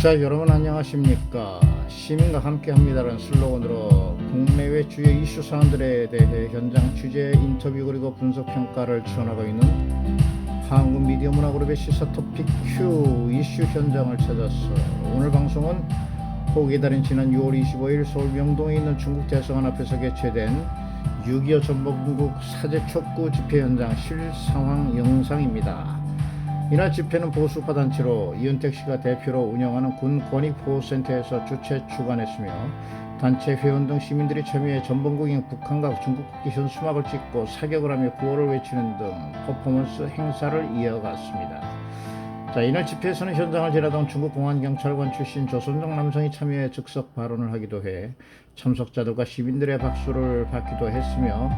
자, 여러분 안녕하십니까. 시민과 함께합니다라는 슬로건으로 국내외 주요 이슈 사안들에 대해 현장 취재, 인터뷰 그리고 분석 평가를 지원하고 있는 한국 미디어 문화그룹의 시사 토픽 Q 이슈 현장을 찾았어. 오늘 방송은 호기 달인 지난 6월 25일 서울 명동에 있는 중국 대사관 앞에서 개최된 6.25 전범국 사제 촉구 집회 현장 실상황 영상입니다. 이날 집회는 보수파 단체로 이은택 씨가 대표로 운영하는 군 권익보호센터에서 주최 주관했으며, 단체 회원 등 시민들이 참여해 전범국인 북한과 중국 국기 현수막을 찍고 사격을 하며 구호를 외치는 등 퍼포먼스 행사를 이어갔습니다. 자, 이날 집회에서는 현장을 지나던 중국 공안경찰관 출신 조선족 남성이 참여해 즉석 발언을 하기도 해 참석자들과 시민들의 박수를 받기도 했으며,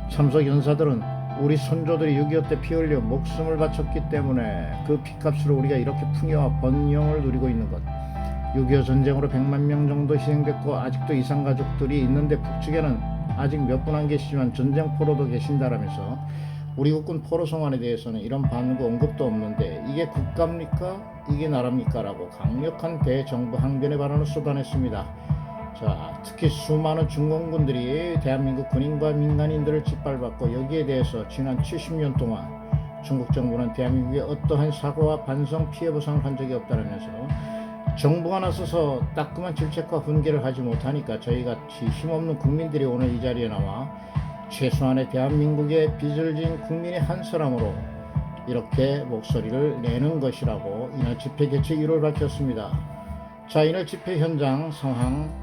참석 연사들은 우리 선조들이 6.25 때 피 흘려 목숨을 바쳤기 때문에 그 피값으로 우리가 이렇게 풍요와 번영을 누리고 있는 것, 6.25 전쟁으로 100만 명 정도 희생됐고 아직도 이상 가족들이 있는데 북측에는 아직 몇 분 안 계시지만 전쟁 포로도 계신다라면서 우리 국군 포로 송환에 대해서는 이런 반응과 언급도 없는데 이게 국가입니까? 이게 나라입니까? 라고 강력한 대정부 항변의 발언을 쏟아냈습니다. 자, 특히 수많은 중공군들이 대한민국 군인과 민간인들을 짓밟았고, 여기에 대해서 지난 70년 동안 중국 정부는 대한민국에 어떠한 사과와 반성, 피해 보상을 한 적이 없다면서 정부가 나서서 따끔한 질책과 훈계를 하지 못하니까 저희같이 힘없는 국민들이 오늘 이 자리에 나와 최소한의 대한민국의 빚을 진 국민의 한 사람으로 이렇게 목소리를 내는 것이라고 이날 집회 개최 이유를 밝혔습니다. 자, 이날 집회 현장 상황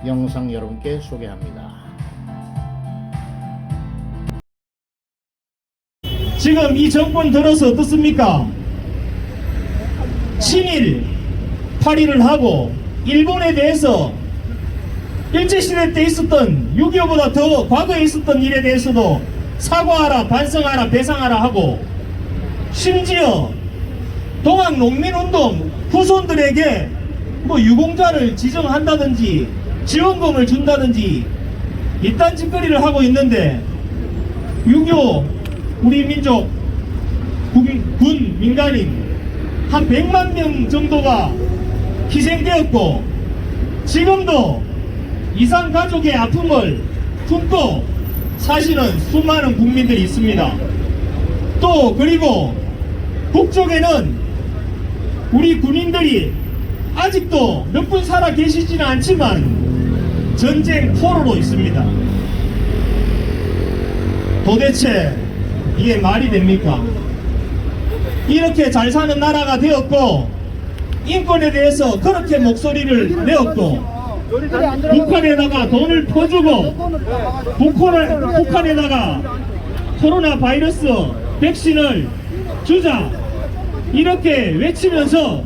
영상 여러분께 소개합니다. 지금 이 정권 들어서 어떻습니까? 친일, 파리를 하고 일본에 대해서 일제시대 때 있었던 6.25보다 더 과거에 있었던 일에 대해서도 사과하라, 반성하라, 배상하라 하고, 심지어 동학농민운동 후손들에게 유공자를 지정한다든지 지원금을 준다든지 이딴 짓거리를 하고 있는데, 6.25 우리 민족 군 민간인 한 100만 명 정도가 희생되었고, 지금도 이상 가족의 아픔을 품고 사시는 수많은 국민들이 있습니다. 또 그리고 북쪽에는 우리 군인들이 아직도 몇 분 살아 계시지는 않지만 전쟁 포로로 있습니다. 도대체 이게 말이 됩니까? 이렇게 잘 사는 나라가 되었고, 인권에 대해서 그렇게 목소리를 내었고, 북한에다가 돈을 퍼주고, 북한에다가 코로나 바이러스 백신을 주자 이렇게 외치면서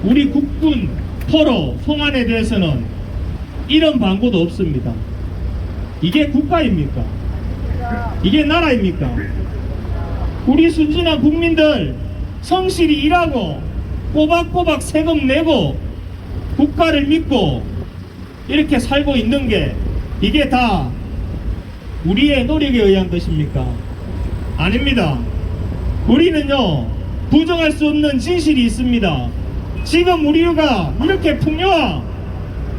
우리 국군 포로 송환에 대해서는 이런 방구도 없습니다. 이게 국가입니까? 이게 나라입니까? 우리 순진한 국민들 성실히 일하고 꼬박꼬박 세금 내고 국가를 믿고 이렇게 살고 있는 게 이게 다 우리의 노력에 의한 것입니까? 아닙니다. 우리는요, 부정할 수 없는 진실이 있습니다. 지금 우리가 이렇게 풍요와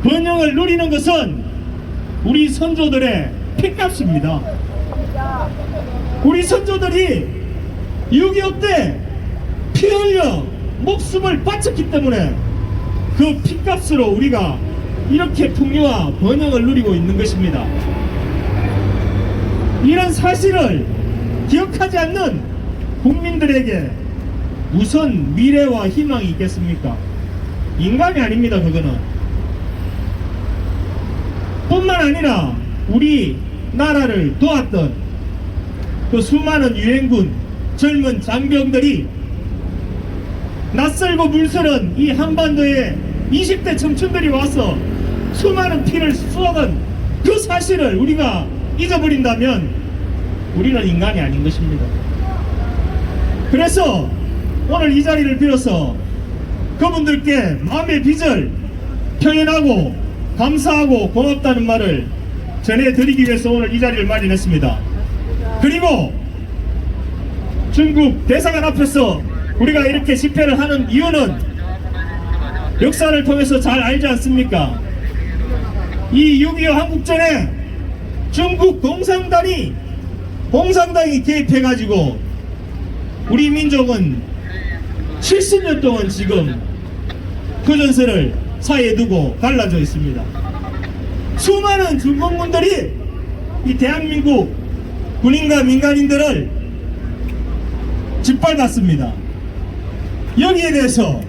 번영을 누리는 것은 우리 선조들의 피값입니다. 우리 선조들이 6.25 때 피 흘려 목숨을 바쳤기 때문에 그 피값으로 우리가 이렇게 풍요와 번영을 누리고 있는 것입니다. 이런 사실을 기억하지 않는 국민들에게 무슨 미래와 희망이 있겠습니까? 인간이 아닙니다. 그거는. 뿐만 아니라 우리 나라를 도왔던 그 수많은 유엔군 젊은 장병들이 낯설고 물서른 이 한반도에 20대 청춘들이 와서 수많은 피를 쏟은 그 사실을 우리가 잊어버린다면 우리는 인간이 아닌 것입니다. 그래서 오늘 이 자리를 빌어서 그분들께 마음의 빚을 표현하고 감사하고 고맙다는 말을 전해드리기 위해서 오늘 이 자리를 마련했습니다. 그리고 중국 대사관 앞에서 우리가 이렇게 집회를 하는 이유는 역사를 통해서 잘 알지 않습니까? 이 6.25 한국전에 중국 공산당이 개입해가지고 우리 민족은 70년 동안 지금 그 전세를 사이에 두고 갈라져 있습니다. 수많은 중공군들이 이 대한민국 군인과 민간인들을 짓밟았습니다. 여기에 대해서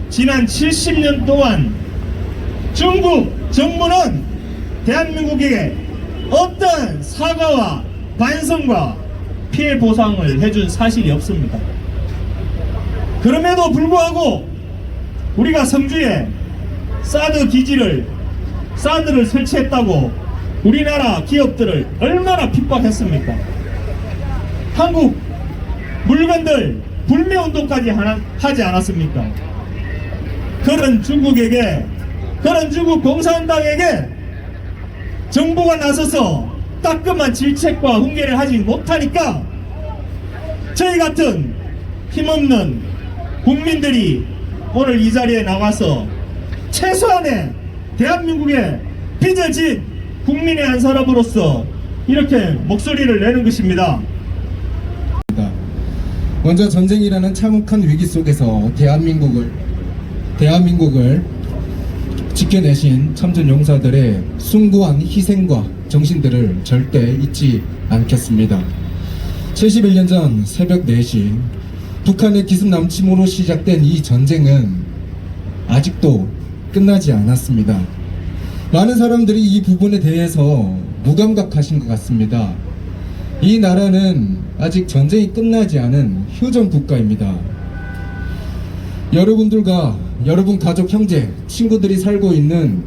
지난 70년 동안 중국 정부는 대한민국에게 어떤 사과와 반성과 피해 보상을 해준 사실이 없습니다. 그럼에도 불구하고 우리가 성주에 사드를 설치했다고 우리나라 기업들을 얼마나 핍박했습니까? 한국 물건들 불매운동까지 하지 않았습니까? 그런 중국 공산당에게 정부가 나서서 따끔한 질책과 훈계를 하지 못하니까 저희 같은 힘없는 국민들이 오늘 이 자리에 나와서 최소한의 대한민국의 빚을 진 국민의 한 사람으로서 이렇게 목소리를 내는 것입니다. 먼저 전쟁이라는 참혹한 위기 속에서 대한민국을 지켜내신 참전 용사들의 숭고한 희생과 정신들을 절대 잊지 않겠습니다. 71년 전 새벽 4시 북한의 기습 남침으로 시작된 이 전쟁은 아직도 끝나지 않았습니다. 많은 사람들이 이 부분에 대해서 무감각하신 것 같습니다. 이 나라는 아직 전쟁이 끝나지 않은 휴전 국가입니다. 여러분들과 여러분 가족, 형제, 친구들이 살고 있는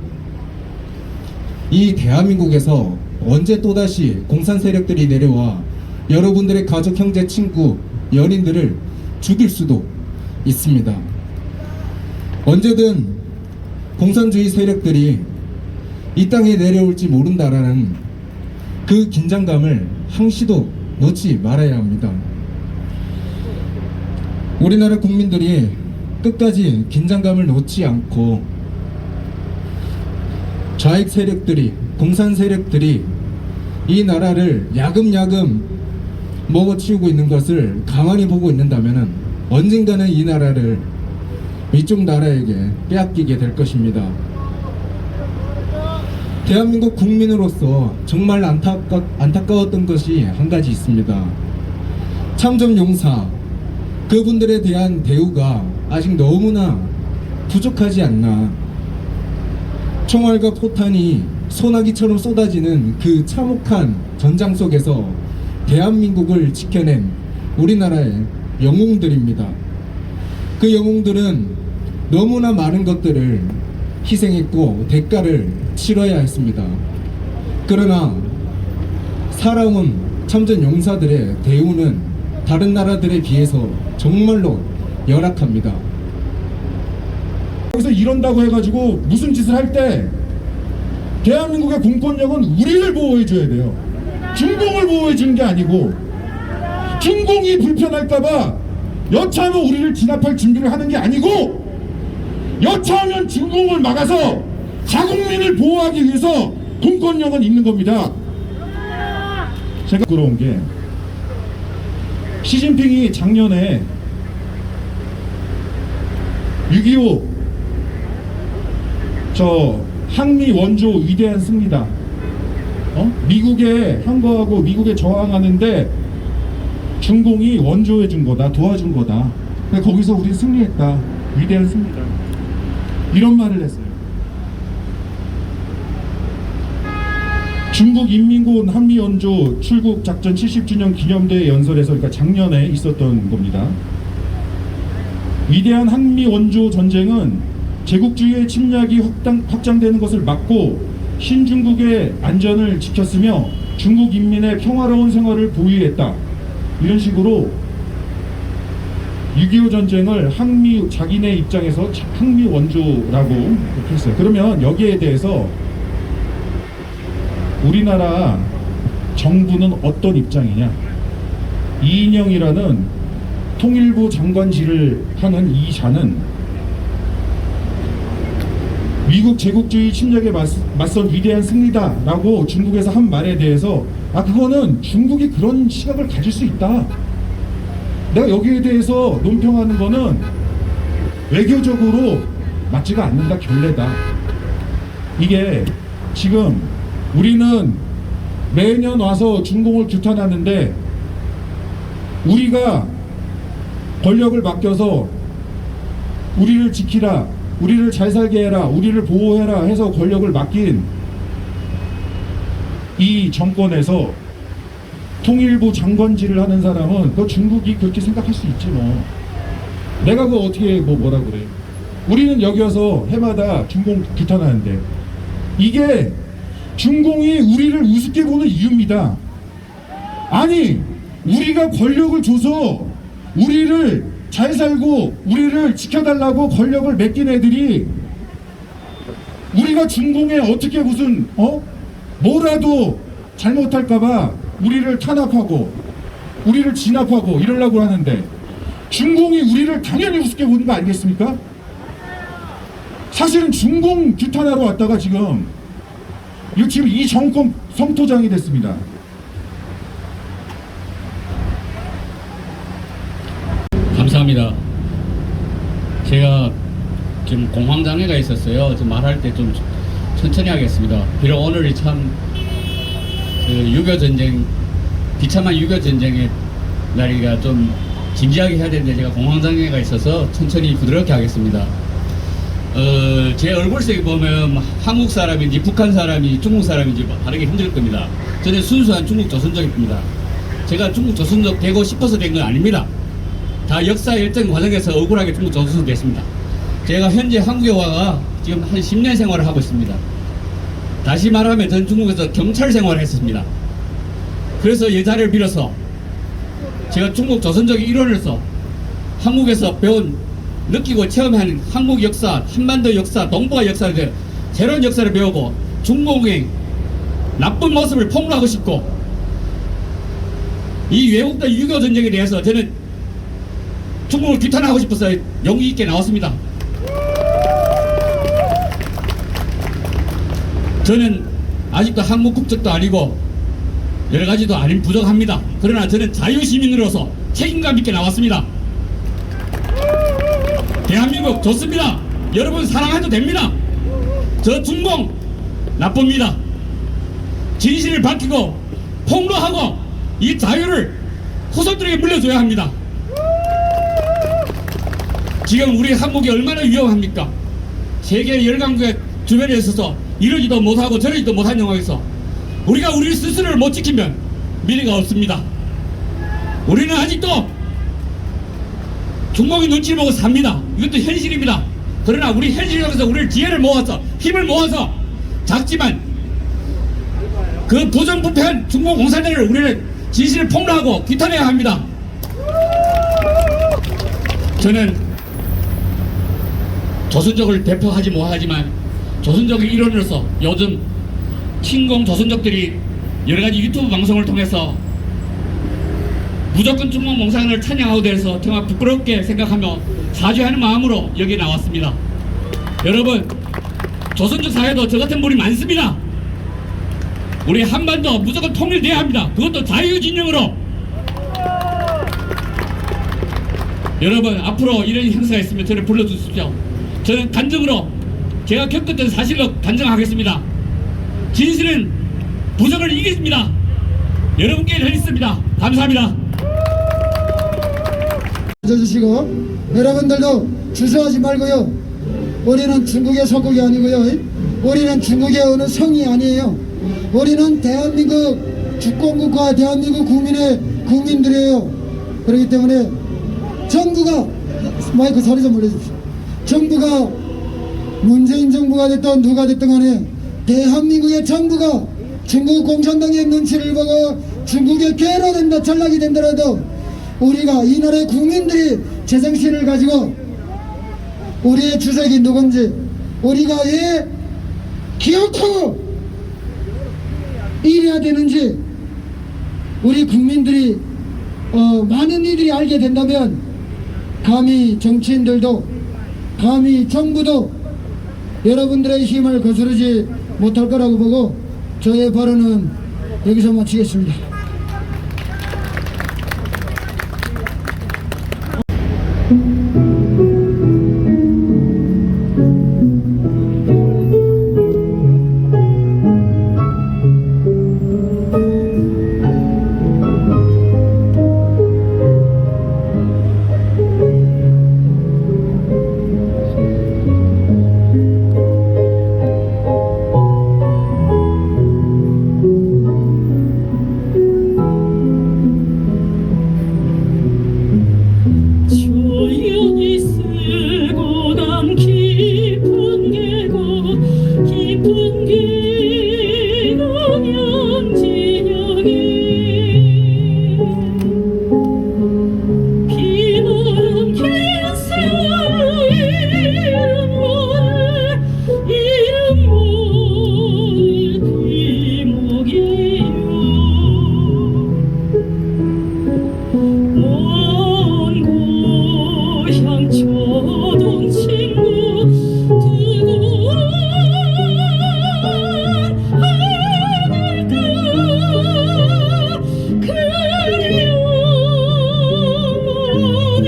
이 대한민국에서 언제 또다시 공산 세력들이 내려와 여러분들의 가족, 형제, 친구, 연인들을 죽일 수도 있습니다. 언제든 공산주의 세력들이 이 땅에 내려올지 모른다라는 그 긴장감을 항시도 놓지 말아야 합니다. 우리나라 국민들이 끝까지 긴장감을 놓지 않고 좌익 세력들이, 공산 세력들이 이 나라를 야금야금 먹어치우고 있는 것을 가만히 보고 있는다면 언젠가는 이 나라를 이쪽 나라에게 빼앗기게 될 것입니다. 대한민국 국민으로서 정말 안타까웠던 것이 한 가지 있습니다. 참전 용사, 그분들에 대한 대우가 아직 너무나 부족하지 않나. 총알과 포탄이 소나기처럼 쏟아지는 그 참혹한 전장 속에서 대한민국을 지켜낸 우리나라의 영웅들입니다. 그 영웅들은 너무나 많은 것들을 희생했고 대가를 치러야 했습니다. 그러나 살아온 참전 용사들의 대우는 다른 나라들에 비해서 정말로 열악합니다. 여기서 이런다고 해가지고 무슨 짓을 할 때 대한민국의 공권력은 우리를 보호해줘야 돼요. 중공을 보호해주는 게 아니고, 중공이 불편할까봐 여차하면 우리를 진압할 준비를 하는 게 아니고, 여차하면 중공을 막아서 자국민을 보호하기 위해서 공권력은 있는 겁니다. 제가 부끄러운 게 시진핑이 작년에 6.25 항미 원조 위대한 승리다. 미국에 한 거하고 미국에 저항하는데 중공이 원조해 준 거다, 도와준 거다. 거기서 우리 승리했다. 위대한 승리다. 이런 말을 했어요. 중국 인민군 한미원조 출국 작전 70주년 기념대회 연설에서, 그러니까 작년에 있었던 겁니다. 위대한 한미원조 전쟁은 제국주의의 침략이 확장되는 것을 막고 신중국의 안전을 지켰으며 중국 인민의 평화로운 생활을 보위했다. 이런 식으로 6.25 전쟁을 자기네 입장에서 항미원조라고 이렇게 했어요. 그러면 여기에 대해서 우리나라 정부는 어떤 입장이냐? 이인영이라는 통일부 장관직을 하는 이 자는 미국 제국주의 침략에 맞선 위대한 승리다라고 중국에서 한 말에 대해서 그거는 중국이 그런 시각을 가질 수 있다. 내가 여기에 대해서 논평하는 거는 외교적으로 맞지가 않는다, 결례다. 이게 지금 우리는 매년 와서 중공을 규탄하는데 우리가 권력을 맡겨서 우리를 지키라, 우리를 잘 살게 해라, 우리를 보호해라 해서 권력을 맡긴 이 정권에서 통일부 장관질을 하는 사람은 그 중국이 그렇게 생각할 수 있지 뭐. 내가 그거 어떻게 뭐라 그래. 우리는 여기 와서 해마다 중공 규탄하는데 이게 중공이 우리를 우습게 보는 이유입니다. 아니 우리가 권력을 줘서 우리를 잘 살고 우리를 지켜달라고 권력을 맡긴 애들이 우리가 중공에 어떻게 무슨 뭐라도 잘못할까봐 우리를 탄압하고 우리를 진압하고 이러려고 하는데 중공이 우리를 당연히 우습게 보는 거 아니겠습니까? 사실은 중공 규탄하러 왔다가 지금 이 정권 성토장이 됐습니다. 감사합니다. 제가 좀 공황장애가 있었어요. 좀 말할 때 좀 천천히 하겠습니다. 비록 오늘이 참 그 6.25전쟁, 비참한 6.25전쟁의 날이가 좀 진지하게 해야 되는데 제가 공황장애가 있어서 천천히 부드럽게 하겠습니다. 제 얼굴색이 보면 한국 사람인지 북한 사람인지 중국 사람인지 다르게 힘들 겁니다. 저는 순수한 중국 조선족입니다. 제가 중국 조선족 되고 싶어서 된 건 아닙니다. 다 역사 일정 과정에서 억울하게 중국 조선족 됐습니다. 제가 현재 한국에 와가 지금 한 10년 생활을 하고 있습니다. 다시 말하면 전 중국에서 경찰 생활을 했습니다. 그래서 여자를 빌어서 제가 중국 조선족의 일원으로서 한국에서 배운 느끼고 체험한 한국 역사, 한반도 역사, 동북아 역사에 새로운 역사를 배우고 중공의 나쁜 모습을 폭로하고 싶고 이 외국과 6.25 전쟁에 대해서 저는 중국을 규탄하고 싶어서 용기 있게 나왔습니다. 저는 아직도 한국 국적도 아니고 여러 가지도 아닌 부족합니다. 그러나 저는 자유시민으로서 책임감 있게 나왔습니다. 대한민국 좋습니다. 여러분 사랑해도 됩니다. 저 중공 나쁩니다. 진실을 밝히고 폭로하고 이 자유를 후손들에게 물려줘야 합니다. 지금 우리 한국이 얼마나 위험합니까? 세계 열강국의 주변에 있어서 이러지도 못하고 저러지도 못한 영역에서 우리가 우리 스스로를 못 지키면 미래가 없습니다. 우리는 아직도 중공의 눈치를 보고 삽니다. 이것도 현실입니다. 그러나 우리 현실을 통해서 우리를 지혜를 모아서 힘을 모아서 작지만 그 부정부패한 중공 공산당을 우리는 진실을 폭로하고 규탄해야 합니다. 저는 조선족을 대표하지 못하지만 조선족의 일원으로서 요즘 친공 조선족들이 여러가지 유튜브 방송을 통해서 무조건 중공 공산을 찬양하고 대해서 정말 부끄럽게 생각하며 사죄하는 마음으로 여기에 나왔습니다. 여러분 조선족 사회도 저 같은 분이 많습니다. 우리 한반도 무조건 통일돼야 합니다. 그것도 자유진영으로. 여러분 앞으로 이런 행사가 있으면 저를 불러주십시오. 저는 간증으로 제가 겪었던 사실로 간증하겠습니다. 진실은 부정을 이겼습니다. 여러분께 드리겠습니다. 감사합니다. 주시고 여러분들도 주저하지 말고요. 우리는 중국의 속국이 아니고요. 우리는 중국의 어느 성이 아니에요. 우리는 대한민국 주권국가 대한민국 국민들이에요. 그렇기 때문에 정부가 마이크 소리 좀 올려주십시오. 정부가 문재인 정부가 됐든 누가 됐든 간에 대한민국의 정부가 중국 공산당의 눈치를 보고 중국의 괴로 된다 전락이 된다라도 우리가 이 나라의 국민들이 제정신을 가지고 우리의 주석이 누군지 우리가 왜 기억하고 이래야 되는지 우리 국민들이 많은 이들이 알게 된다면 감히 정치인들도 감히 정부도 여러분들의 힘을 거스르지 못할 거라고 보고 저의 발언은 여기서 마치겠습니다. 조용히 쓰고 남 깊은 계곡 깊은 계곡 영진역이 비는 긴 세월로 이름 모를 뒷목이요 먼 고향 초동 친구 두고 아들까 그리워 어디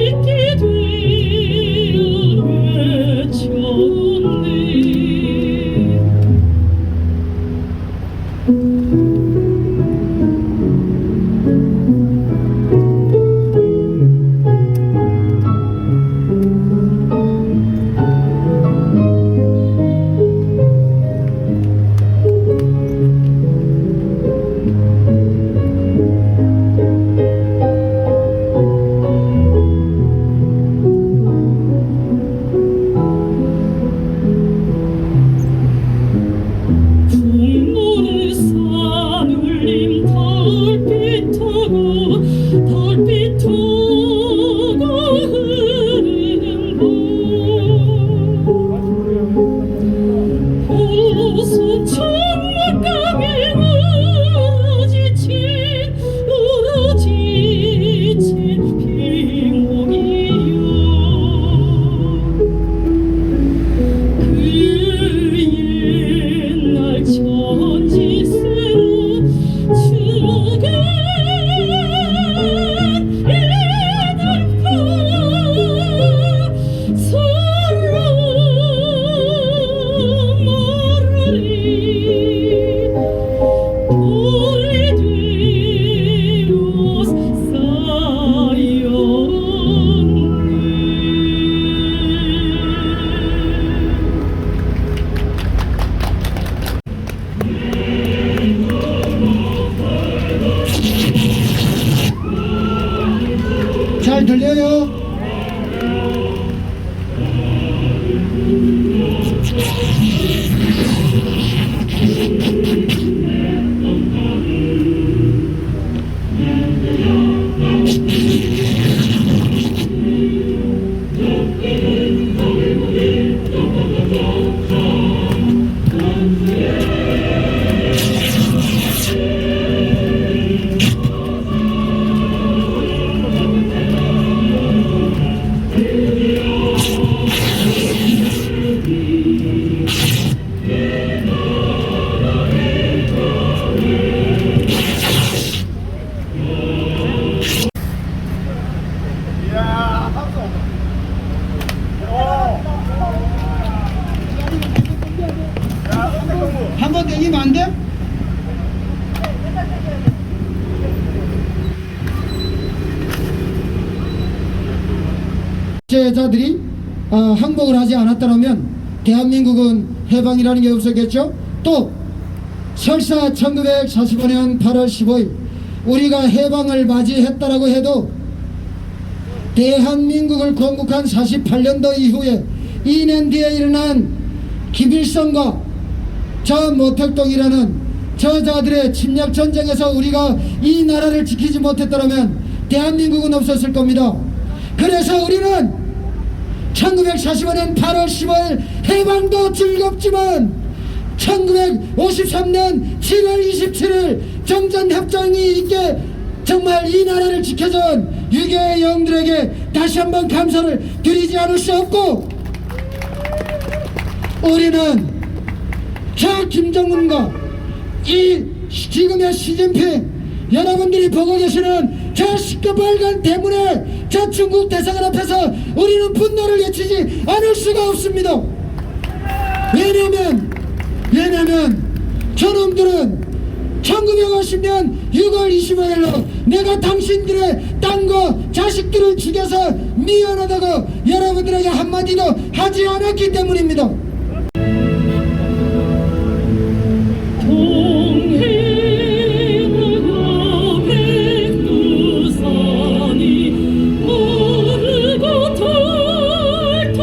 있게 되어 외쳤네. 풍문을 산울림 달빛 타고 흐르는 곳 홀로선 천막감이 우러지친 비목이요 그 옛날 천지새로 추억의 이달파 서로 모르리 돌이 되어 쌓였네. 잘 들려요? 한 번 땡기면 안 돼? 제자들이 항복을 하지 않았다면 대한민국은 해방이라는 게 없었겠죠. 또 설사 1945년 8월 15일 우리가 해방을 맞이했다라고 해도 대한민국을 건국한 48년도 이후에 2년 뒤에 일어난 김일성과 저 모택동이라는 저자들의 침략 전쟁에서 우리가 이 나라를 지키지 못했다면 대한민국은 없었을 겁니다. 그래서 우리는 1945년 8월 15일 해방도 즐겁지만 1953년 7월 27일 정전협정이 있게 정말 이 나라를 지켜준 유교의 영웅들에게 다시 한번 감사를 드리지 않을 수 없고, 우리는 저 김정은과 이 지금의 시진핑, 여러분들이 보고 계시는 저 시커빨간 대문에 저 중국 대사관 앞에서 우리는 분노를 외치지 않을 수가 없습니다. 왜냐면 저놈들은 1950년 6월 25일로 내가 당신들의 땅과 자식들을 죽여서 미안하다고 여러분들에게 한마디도 하지 않았기 때문입니다. 동해바다 백두산이 모르고 닳도록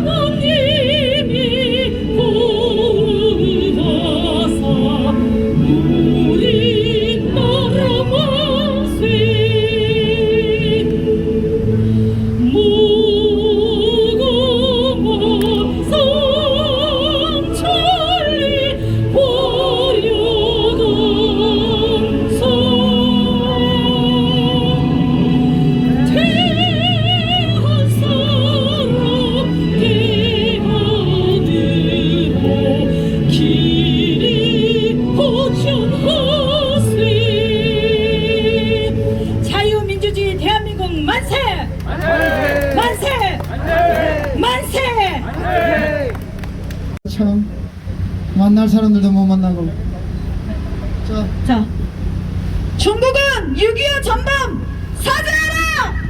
하나님이 보호하사 우리 나라 만세 자유민주주의 대한민국 만세! 만세! 만세! 참 만날 사람들도 못 만나고. 자, 중국은 6.25 전범 사죄하라!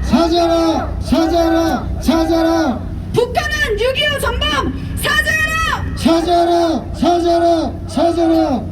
사죄하라, 사죄하라, 사죄하라, 북한은 6.25 전범 사죄하라! 사죄하라, 사죄하라, 사죄하라.